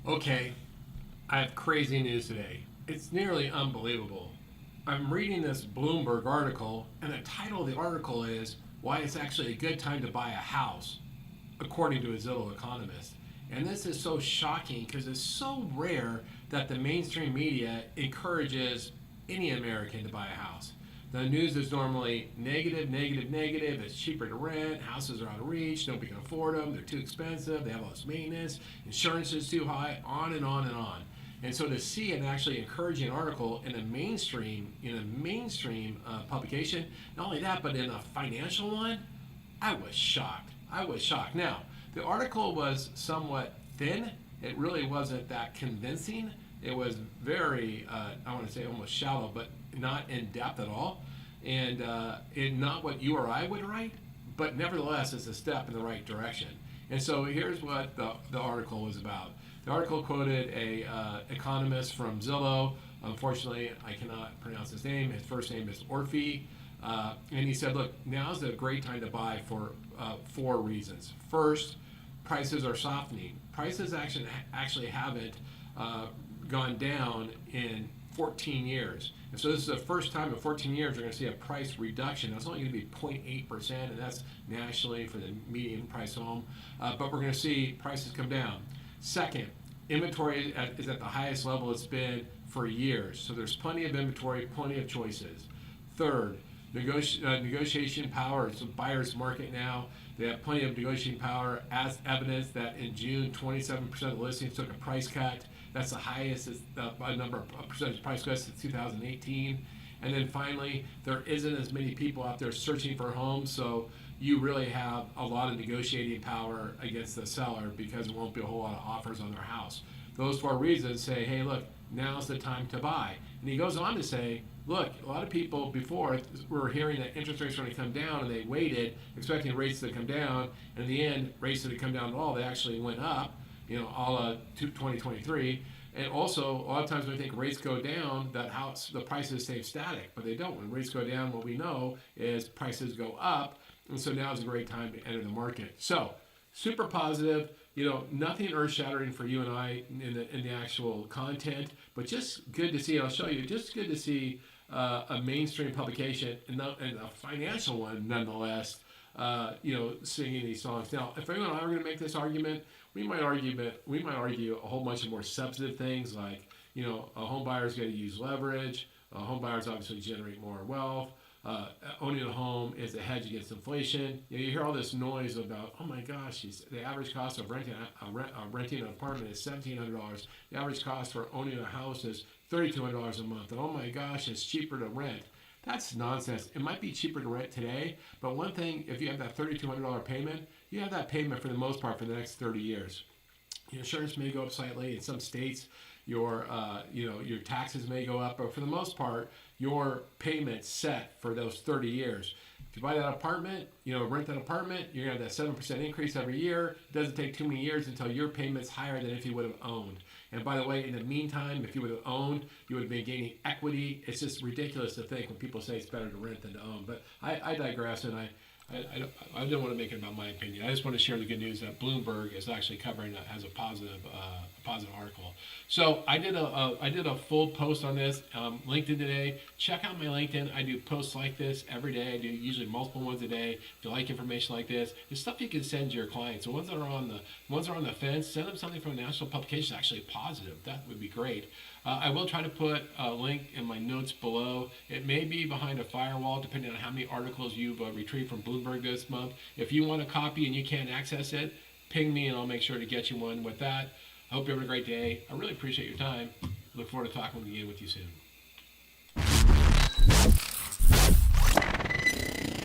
Okay, I have crazy news today. It's nearly unbelievable. I'm reading this Bloomberg article, and the title of the article is Why It's Actually a Good Time to Buy a House, according to a Zillow Economist. And this is so shocking because it's so rare that the mainstream media encourages any American to buy a house. The news is normally negative, negative, negative. It's cheaper to rent. Houses are out of reach. Nobody can afford them. They're too expensive. They have all this maintenance. Insurance is too high. On and on and on. And so to see an actually encouraging article in a mainstream publication, not only that, but in a financial one, I was shocked. I was shocked. Now, the article was somewhat thin. It really wasn't that convincing. It was very, I want to say almost shallow, but not in depth at all. And not what you or I would write, but nevertheless, it's a step in the right direction. And so here's what the article was about. The article quoted a economist from Zillow. Unfortunately, I cannot pronounce his name. His first name is Orphy. And he said, look, now's a great time to buy for 4 reasons. First, prices are softening. Prices actually haven't gone down in 14 years. And so this is the first time in 14 years we're going to see a price reduction. That's only going to be 0.8%, and that's nationally for the median price home. But we're going to see prices come down. Second, inventory is at the highest level it's been for years. So there's plenty of inventory, plenty of choices. Third, negotiation power. It's a buyer's market now. They have plenty of negotiating power, as evidence that in June, 27% of the listings took a price cut. That's the highest number of percentage price cuts since 2018. And then finally, there isn't as many people out there searching for homes, so you really have a lot of negotiating power against the seller because there won't be a whole lot of offers on their house. Those 4 reasons say, hey, look, now's the time to buy. And he goes on to say, look, a lot of people before were hearing that interest rates were going to come down, and they waited, expecting rates to come down. And in the end, rates didn't come down at all. They actually went up, a la 2023. And also, a lot of times when we think rates go down, the prices stay static, but they don't. When rates go down, what we know is prices go up, and so now is a great time to enter the market. So, super positive. Nothing earth-shattering for you and I in the actual content, but just good to see. I'll show you. Just good to see a mainstream publication and a financial one, nonetheless. Singing these songs. Now, if anyone and I were going to make this argument, we might argue a whole bunch of more substantive things like, a home buyer's got to use leverage. Home buyers obviously generate more wealth. Owning a home is a hedge against inflation. You hear all this noise about, oh my gosh, the average cost of renting an apartment is $1,700. The average cost for owning a house is $3,200 a month. And oh my gosh, it's cheaper to rent. That's nonsense. It might be cheaper to rent today, but one thing, if you have that $3,200 payment, you have that payment for the most part for the next 30 years. Your insurance may go up slightly. In some states, your taxes may go up, but for the most part, your payment's set for those 30 years. If you buy that apartment, rent that apartment, you're gonna have that 7% increase every year. It doesn't take too many years until your payment's higher than if you would have owned. And by the way, in the meantime, if you would have owned, you would have been gaining equity. It's just ridiculous to think when people say it's better to rent than to own. But I digress, and I don't want to make it about my opinion. I just want to share the good news that Bloomberg is actually covering it as a positive article. So I did a full post on this LinkedIn today. Check out my LinkedIn. I do posts like this every day. I do usually multiple ones a day. If you like information like this, it's stuff you can send to your clients. The ones that are on the fence, send them something from a national publication actually positive. That would be great. I will try to put a link in my notes below. It may be behind a firewall depending on how many articles you've retrieved from Bloomberg this month. If you want a copy and you can't access it, ping me and I'll make sure to get you one. With that, I hope you're having a great day. I really appreciate your time. Look forward to talking again with you soon.